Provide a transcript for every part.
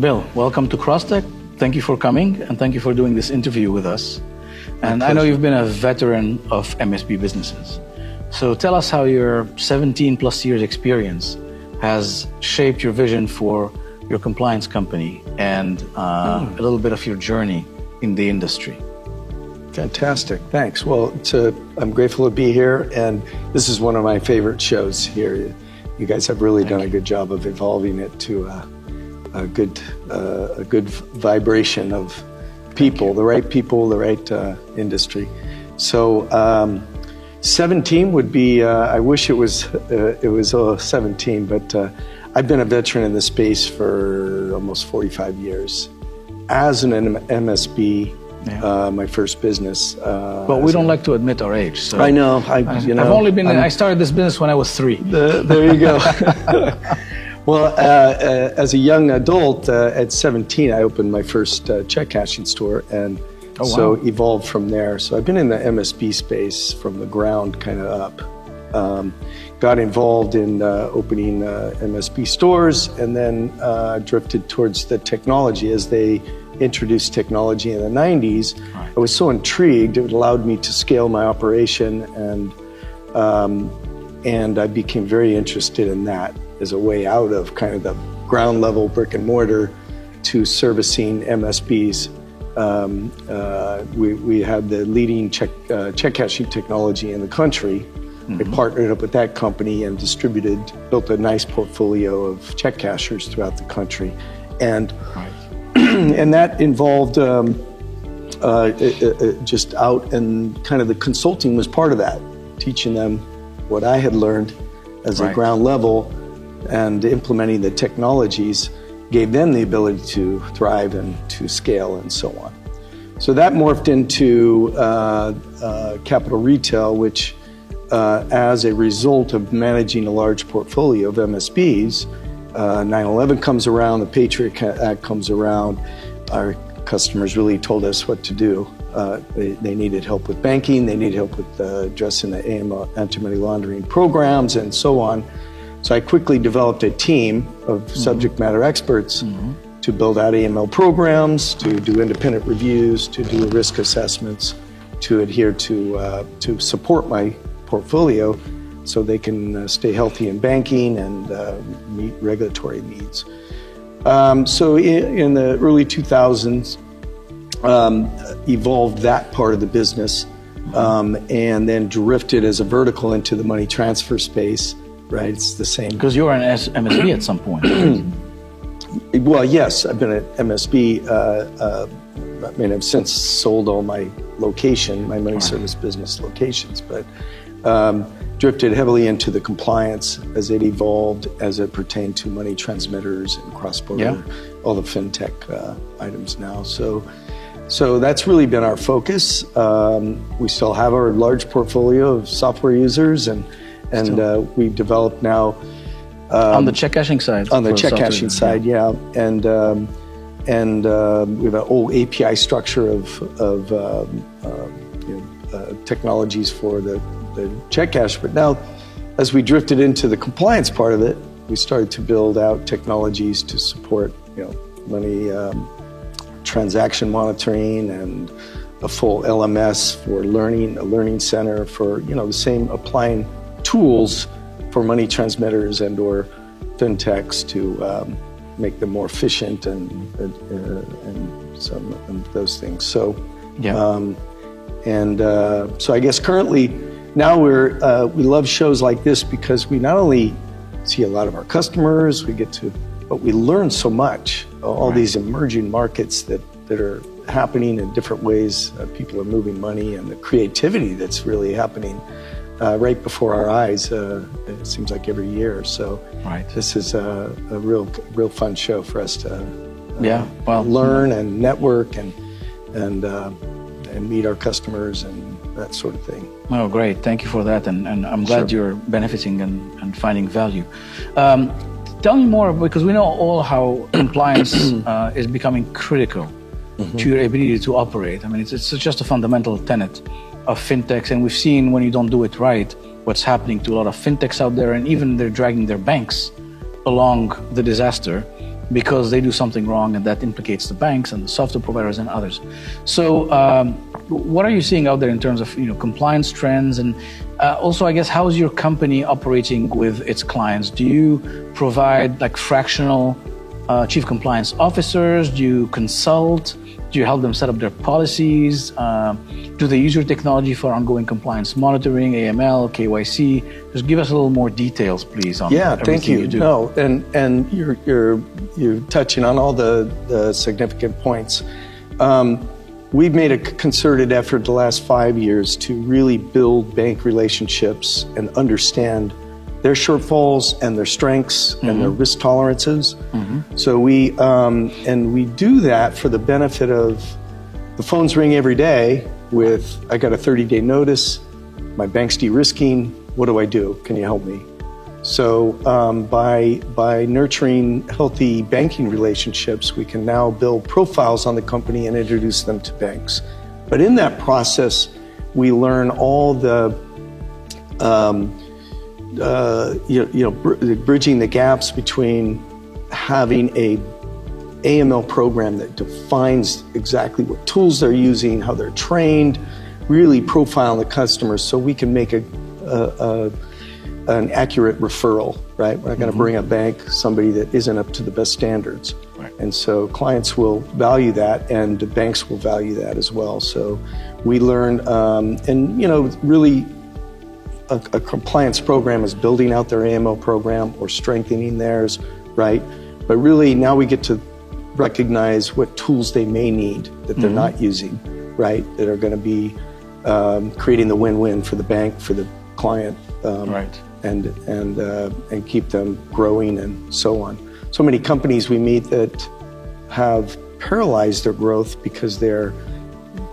Bill, welcome to CrossTech. Thank you for coming, and thank you for doing this interview with us. And I know you've been a veteran of MSP businesses. So tell us how your 17 plus years experience has shaped your vision for your compliance company and a little bit of your journey in the industry. Fantastic, thanks. Well, I'm grateful to be here, and this is one of my favorite shows here. You guys have really done a good job of evolving it to a good vibration of people, the right industry. So 17 would be, I wish it was 17, but I've been a veteran in this space for almost 45 years. As an MSP, my first business. But we don't like to admit our age. So I know. I started this business when I was 3. There you go. Well, as a young adult, at 17, I opened my first check cashing store, and so evolved from there. So I've been in the MSP space from the ground kind of up. Got involved in opening MSP stores, and then drifted towards the technology as they introduced technology in the 90s. Right. I was so intrigued, it allowed me to scale my operation, and I became very interested in that as a way out of kind of the ground level brick and mortar to servicing MSPs. We had the leading check cashing technology in the country. I partnered up with that company and built a nice portfolio of check cashers throughout the country. And and that involved just out, and kind of the consulting was part of that, teaching them what I had learned as a ground level, and implementing the technologies gave them the ability to thrive and to scale and so on. So that morphed into Capital Retail, which as a result of managing a large portfolio of MSPs, 9/11 comes around, the Patriot Act comes around, our customers really told us what to do. They needed help with banking, they needed help with addressing the anti-money laundering programs and so on. So I quickly developed a team of subject matter experts to build out AML programs, to do independent reviews, to do risk assessments, to adhere to support my portfolio so they can stay healthy in banking and meet regulatory needs. So in the early 2000s, evolved that part of the business, and then drifted as a vertical into the money transfer space. Right, it's the same. Because you were an MSP at some point. Well, yes, I've been at MSP. I mean, I've since sold all my my money service business locations, but drifted heavily into the compliance as it evolved, as it pertained to money transmitters and cross-border, all the fintech items now. So that's really been our focus. We still have our large portfolio of software users, and we've developed now on the check cashing side. On the check cashing side, and we have an old API structure of technologies for the check cash. But now, as we drifted into the compliance part of it, we started to build out technologies to support money transaction monitoring and a full LMS for learning, a learning center for the same applying tools for money transmitters and or fintechs to make them more efficient and some of those things. So so I guess currently now we love shows like this because we not only see a lot of our customers, but we learn so much. All these emerging markets that are happening in different ways. People are moving money, and the creativity that's really happening right before our eyes. It seems like every year. So this is a real fun show for us to learn and network and meet our customers and that sort of thing. Oh, great! Thank you for that, and I'm glad you're benefiting and finding value. Tell me more, because we know all how compliance is becoming critical to your ability to operate. I mean, it's just a fundamental tenet of fintechs, and we've seen when you don't do it right, what's happening to a lot of fintechs out there, and even they're dragging their banks along the disaster. because they do something wrong, and that implicates the banks and the software providers and others. So what are you seeing out there in terms of compliance trends? And also, I guess, how is your company operating with its clients? Do you provide like fractional chief compliance officers? Do you consult? Do you help them set up their policies? Do they use your technology for ongoing compliance monitoring, AML, KYC? Just give us a little more details, please, on everything you do. No, and you're touching on all the significant points. We've made a concerted effort the last 5 years to really build bank relationships and understand their shortfalls and their strengths and their risk tolerances. So we do that for the benefit of the phones ring every day with, I got a 30-day notice, my bank's de-risking, what do I do? Can you help me? So by nurturing healthy banking relationships, we can now build profiles on the company and introduce them to banks. But in that process, we learn all the bridging the gaps between having a AML program that defines exactly what tools they're using, how they're trained, really profiling the customers so we can make an accurate referral, right? We're not going to bring a bank somebody that isn't up to the best standards. Right. And so clients will value that, and the banks will value that as well. So we learn, really a compliance program is building out their AML program or strengthening theirs, right? But really now we get to recognize what tools they may need that they're not using, right? That are going to be creating the win-win for the bank, for the client, right, and keep them growing and so on. So many companies we meet that have paralyzed their growth because they're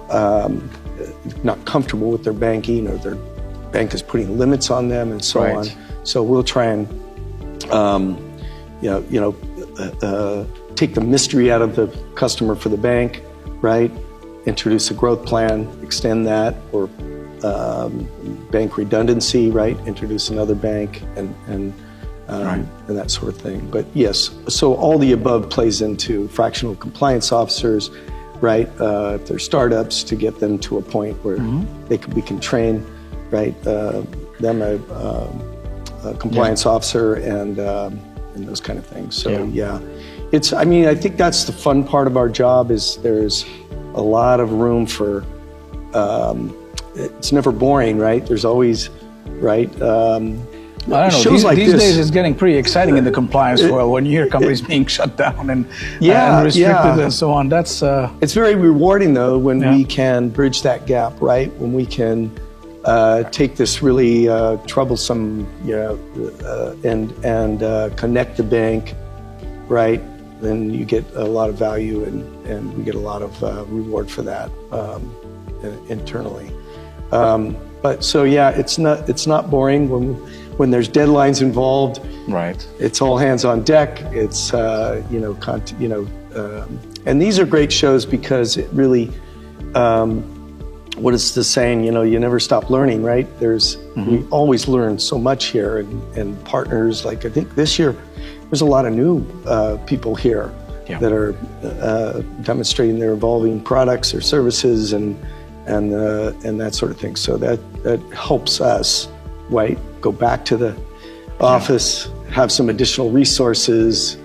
not comfortable with their banking, or their bank is putting limits on them and so on. So we'll try and take the mystery out of the customer for the bank, right? Introduce a growth plan, extend that, or bank redundancy, right? Introduce another bank and that sort of thing. But yes, so all the above plays into fractional compliance officers, right? If they're startups, to get them to a point where we can train, right? Them a compliance officer and those kind of things. So I think that's the fun part of our job, is there's a lot of room for, it's never boring, right? There's always, right? I don't know. These days it's getting pretty exciting in the compliance world when you hear companies being shut down and restricted and so on. That's it's very rewarding though when we can bridge that gap, right? When we can take this really troublesome, and connect the bank, right? Then you get a lot of value, and we get a lot of reward for that internally. But so it's not boring when there's deadlines involved. Right. It's all hands on deck. It's and these are great shows because it really. What is the saying? You never stop learning, right? We always learn so much here, and partners. Like I think this year, there's a lot of new people here that are demonstrating their evolving products or services and that sort of thing. So that helps us, right? Go back to the office, have some additional resources.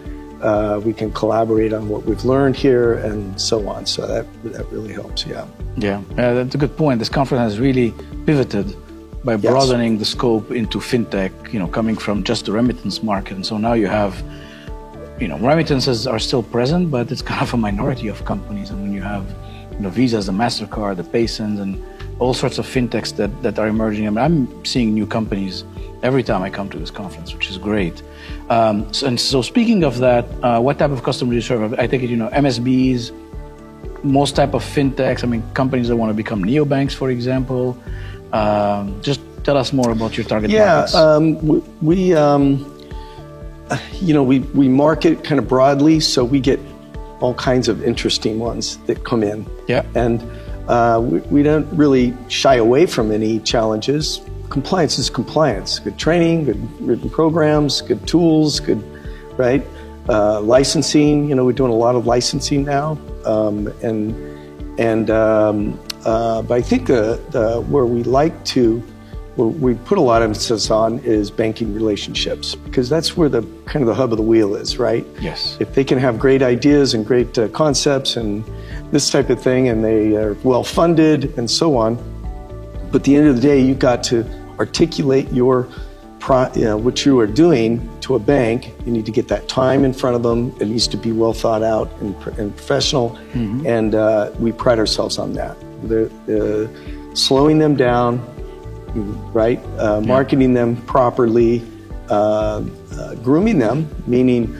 We can collaborate on what we've learned here and so on. So that really helps, Yeah, that's a good point. This conference has really pivoted by broadening the scope into fintech, coming from just the remittance market. And so now you have, remittances are still present, but it's kind of a minority of companies. And when you have, Visas, the MasterCard, the Paysons, and all sorts of fintechs that are emerging. I mean, I'm seeing new companies every time I come to this conference, which is great. So speaking of that, what type of customer do you serve? I think MSBs, most type of fintechs. I mean, companies that want to become neobanks, for example. Just tell us more about your target markets. We market kind of broadly, so we get all kinds of interesting ones that come in. Yeah. And we don't really shy away from any challenges. Compliance is compliance. Good training, good written programs, good tools, right? licensing. You know, we're doing a lot of licensing now, but I think where we put a lot of emphasis on is banking relationships, because that's where the kind of the hub of the wheel is, right? Yes. If they can have great ideas and great concepts and this type of thing, and they are well funded and so on, but at the end of the day, you've got to articulate what you are doing to a bank. You need to get that time in front of them. It needs to be well thought out and professional, and we pride ourselves on that. Slowing them down, right? Marketing them properly, grooming them, meaning,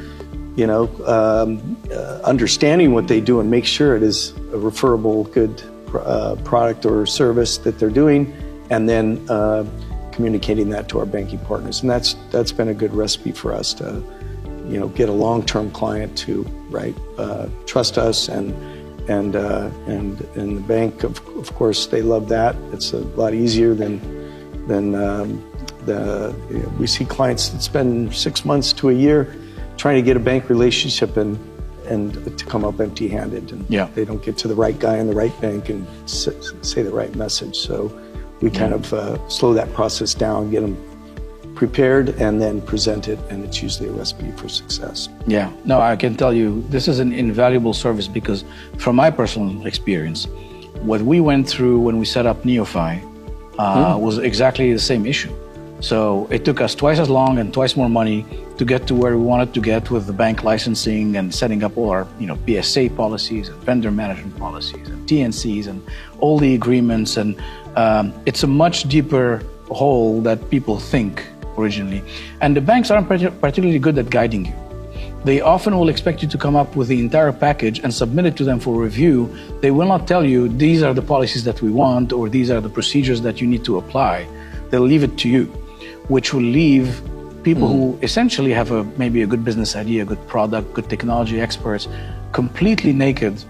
understanding what they do and make sure it is a referable, good product or service that they're doing, and then communicating that to our banking partners. And that's been a good recipe for us to, get a long-term client to, trust us, and the bank, of course, they love that. It's a lot easier than we see clients that spend 6 months to a year trying to get a bank relationship and to come up empty-handed, and they don't get to the right guy in the right bank and say the right message. So we kind of slow that process down, get them prepared, and then present it, and it's usually a recipe for success. Yeah, no, I can tell you this is an invaluable service, because from my personal experience, what we went through when we set up Neofi was exactly the same issue. So it took us twice as long and twice more money to get to where we wanted to get with the bank licensing and setting up all our, PSA policies and vendor management policies and TNCs and all the agreements. And it's a much deeper hole that people think originally. And the banks aren't particularly good at guiding you. They often will expect you to come up with the entire package and submit it to them for review. They will not tell you, these are the policies that we want, or these are the procedures that you need to apply. They'll leave it to you, which will leave people who essentially have maybe a good business idea, good product, good technology experts, completely naked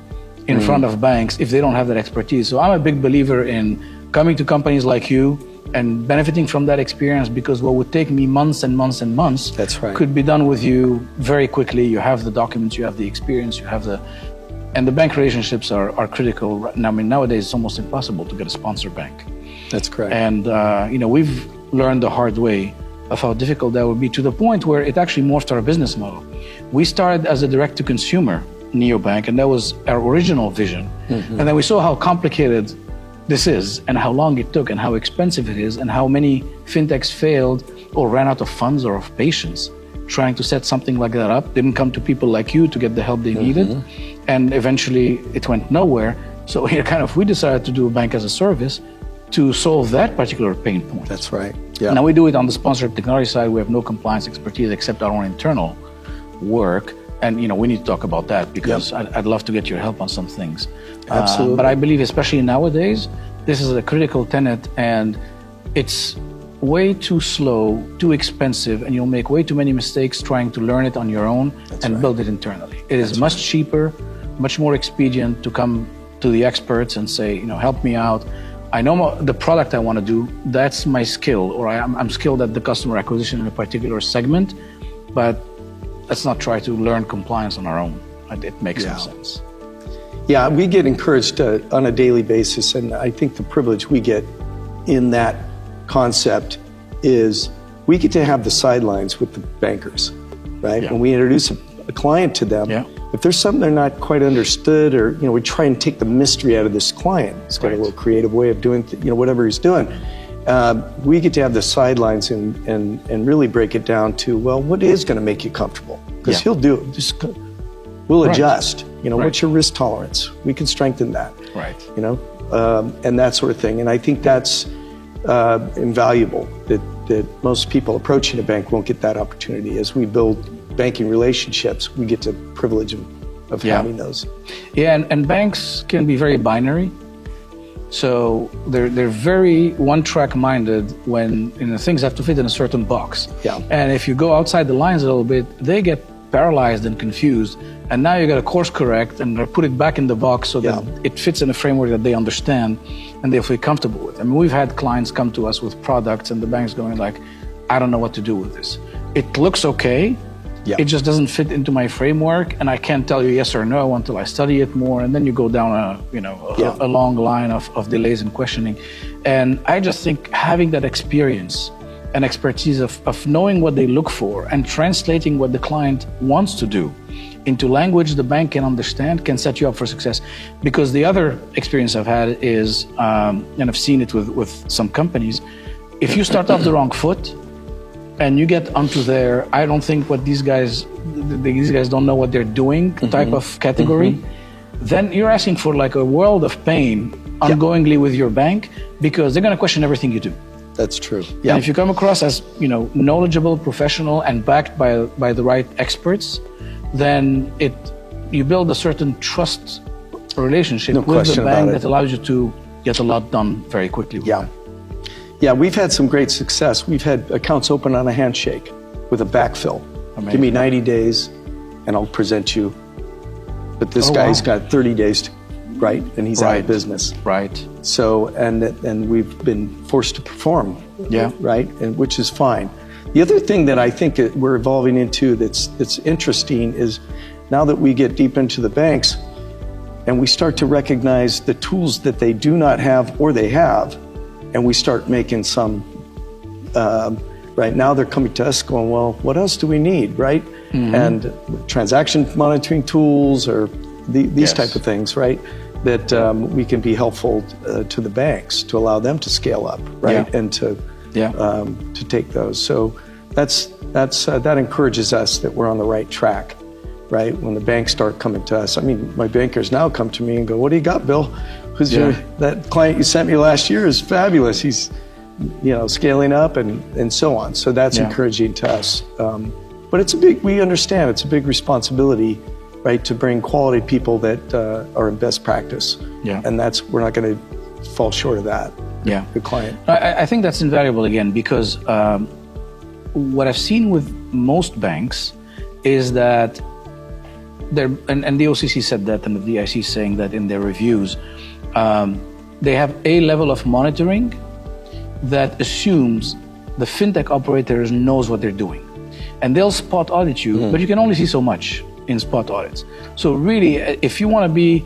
in front of banks if they don't have that expertise. So I'm a big believer in coming to companies like you and benefiting from that experience, because what would take me months and months and months could be done with you very quickly. You have the documents, you have the experience, and the bank relationships are critical. I mean, nowadays it's almost impossible to get a sponsor bank. That's correct. And, we've learned the hard way of how difficult that would be, to the point where it actually morphed our business model. We started as a direct-to-consumer neobank, and that was our original vision. And then we saw how complicated this is, and how long it took, and how expensive it is, and how many fintechs failed or ran out of funds or of patience trying to set something like that up, didn't come to people like you to get the help they needed, and eventually it went nowhere. So we decided to do a bank as a service to solve that particular pain point. That's right. Yeah. Now we do it on the sponsored technology side. We have no compliance expertise except our own internal work. And we need to talk about that, because I'd love to get your help on some things. Absolutely. But I believe, especially nowadays, this is a critical tenet, and it's way too slow, too expensive, and you'll make way too many mistakes trying to learn it on your own build it internally. It is much cheaper, much more expedient to come to the experts and say, help me out. I know the product I want to do, that's my skill, or I'm skilled at the customer acquisition in a particular segment, but let's not try to learn compliance on our own. It makes no sense. Yeah, we get encouraged on a daily basis, and I think the privilege we get in that concept is we get to have the sidelines with the bankers, right? When we introduce a client to them, if there's something they're not quite understood, or we try and take the mystery out of this client. He's got a little creative way of doing whatever he's doing. We get to have the sidelines and really break it down to, well, what is going to make you comfortable? Because he'll do it. We'll adjust. What's your risk tolerance? We can strengthen that. And that sort of thing. And I think that's invaluable. That most people approaching a bank won't get that opportunity. As we build banking relationships, we get the privilege of having those. Yeah, and banks can be very binary. So they're very one-track minded when things have to fit in a certain box. And if you go outside the lines a little bit, they get paralyzed and confused. And now you got to course correct and put it back in the box so that it fits in a framework that they understand and they feel comfortable with. I mean, we've had clients come to us with products, and the bank's going like, I don't know what to do with this. It looks okay, Yeah. It just doesn't fit into my framework, and I can't tell you yes or no until I study it more. And then you go down a long line of delays and questioning. And I just think having that experience and expertise of knowing what they look for and translating what the client wants to do into language the bank can understand can set you up for success. Because the other experience I've had is, and I've seen it with some companies, if you start off the wrong foot and you get onto their, I don't think what these guys don't know what they're doing type of category, then you're asking for like a world of pain ongoingly with your bank, because they're going to question everything you do. That's true. Yeah. And if you come across as knowledgeable, professional, and backed by the right experts, then you build a certain trust relationship with the bank that allows you to get a lot done very quickly. Yeah, we've had some great success. We've had accounts open on a handshake with a backfill. Amazing. Give me 90 days and I'll present you. But this guy's got 30 days, right? And he's out of business. Right. So, and we've been forced to perform. Yeah. Right? And which is fine. The other thing that I think we're evolving into that's interesting is now that we get deep into the banks and we start to recognize the tools that they do not have or they have, and we start making some, right now they're coming to us going, well, what else do we need, right? And transaction monitoring tools or these type of things, right? That we can be helpful to the banks to allow them to scale up, right? And to take those. So that encourages us that we're on the right track, right? When the banks start coming to us. I mean, my bankers now come to me and go, what do you got, Bill? That client you sent me last year is fabulous. He's, scaling up and so on. So that's encouraging to us. But we understand it's a big responsibility, right, to bring quality people that are in best practice. Yeah. And we're not going to fall short of that. Yeah. The client. I think that's invaluable again, because what I've seen with most banks is that and the OCC said that, and the DIC is saying that in their reviews, they have a level of monitoring that assumes the fintech operators knows what they're doing. And they'll spot audit you, but you can only see so much in spot audits. So really, if you want to be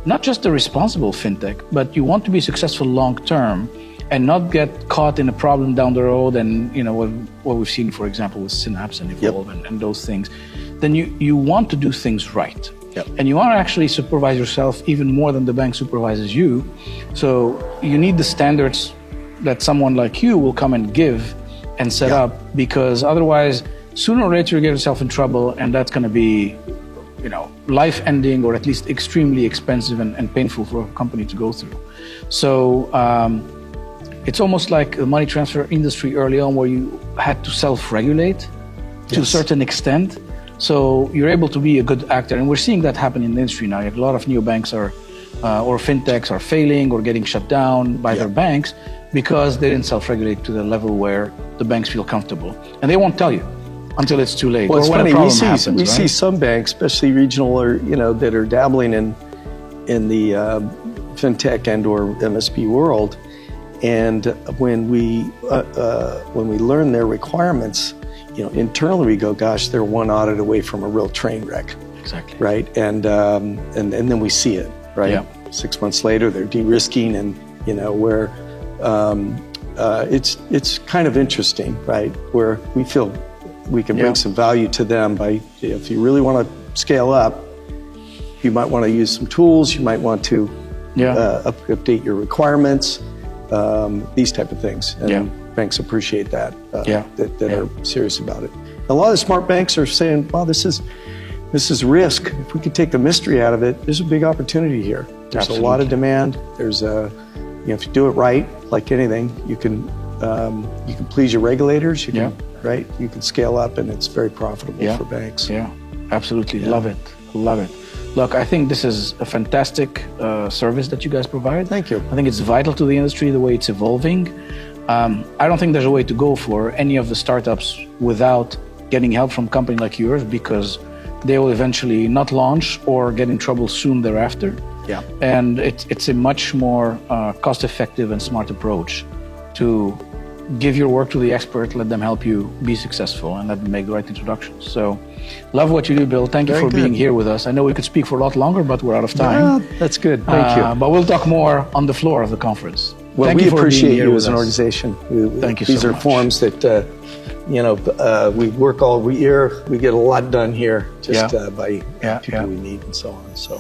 not just a responsible fintech, but you want to be successful long term and not get caught in a problem down the road, and what we've seen, for example, with Synapse and Evolve and those things, then you want to do things right. Yep. And you want to actually supervise yourself even more than the bank supervises you. So you need the standards that someone like you will come and give and set up, because otherwise, sooner or later you get yourself in trouble, and that's going to be, life-ending, or at least extremely expensive and painful for a company to go through. So it's almost like the money transfer industry early on, where you had to self-regulate to a certain extent. So you're able to be a good actor, and we're seeing that happen in the industry now. A lot of neobanks or fintechs are failing or getting shut down by their banks because they didn't self-regulate to the level where the banks feel comfortable, and they won't tell you until it's too late. Well, it's funny. We see some banks, especially regional, or that are dabbling in the fintech and or MSP world, and when we learn their requirements, internally we go, gosh, they're one audit away from a real train wreck. Exactly. Right, and then we see it. Right. Yeah. 6 months later, they're de-risking, and where it's kind of interesting, right? Where we feel we can bring some value to them by, if you really want to scale up, you might want to use some tools. You might want to update your requirements, these type of things. And banks appreciate that, that are serious about it. A lot of smart banks are saying, wow, this is risk. If we could take the mystery out of it, there's a big opportunity here. There's a lot of demand. There's if you do it right, like anything, you can please your regulators. You can, right? You can scale up, and it's very profitable for banks. Yeah, absolutely. Love it. Look, I think this is a fantastic service that you guys provide. Thank you. I think it's vital to the industry, the way it's evolving. I don't think there's a way to go for any of the startups without getting help from a company like yours, because they will eventually not launch or get in trouble soon thereafter. Yeah. And it's a much more cost-effective and smart approach to give your work to the expert, let them help you be successful, and let them make the right introductions. So, love what you do, Bill. Thank you for being here with us. I know we could speak for a lot longer, but we're out of time. Yeah, that's good. Thank you. But we'll talk more on the floor of the conference. Well, we appreciate you as an organization. Thank you so much. These are forums that, we work all year. We get a lot done here just by people we meet and so on. So.